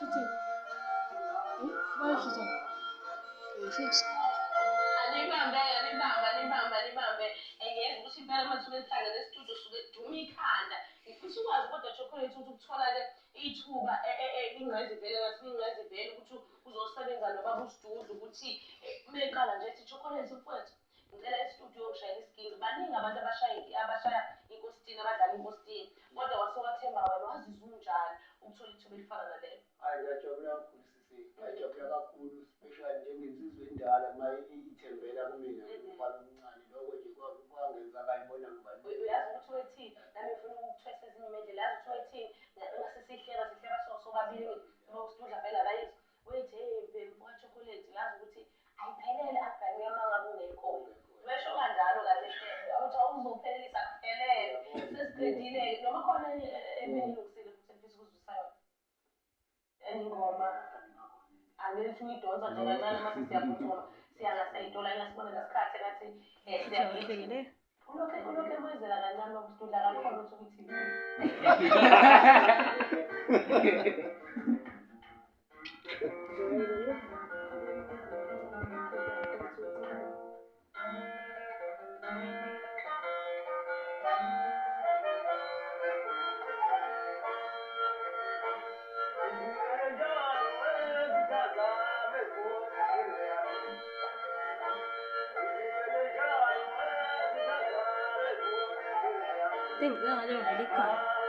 Shooting. Why shooting? Shoot. Libambe. Engeke ukuthi impela manje ubehlangene estudio suke duma ikhanda. Ngifisa ukwazi kodwa chocolate ukuthi ukuthola ke ithuba ingqezi vele ngathi ingqezi vele ukuthi uzosebenza nobaba uSidudu ukuthi meqala nje ethi chocolate mfowethu. Ngicela estudio ukushayela isiginci. Baningi abantu abashaya inkositini abadlala inkositini. Kodwa wasewathemba wena wazizwa unjani ukuthola ithuba elifana nalelo? Hayi ngiyajabula kakhulu sisi. Ngiyajabula kakhulu especially njengensizwa endala uma ithembela kumina ngumfana omncane lokho nje kwangenza ngayibona ngibani. Uyazi ukuthi wethini nami ngifuna ukukuthwesa ezinye imedlela yazi ukuthi wethini ngase sihleba sobabili uSidudu vele abayithi wethi hey mfowethu yazi ukuthi ayiphelele abheke uma ngabe ungekho. Besho kanjalo kahle hle uthi awuzophelelisa kuphelele sesiqedile noma khona ebengilungisile futhi ngifisa ukuzwisa yona. Ingoma angithi uyidonsa nje kancane mase siyaphuthuma siyayitola ingasibona nesikhathi engathi Siyawuhlekile. ulokhu emwezela kancane uSidudu akakhona ukuthi Think that I don't really got.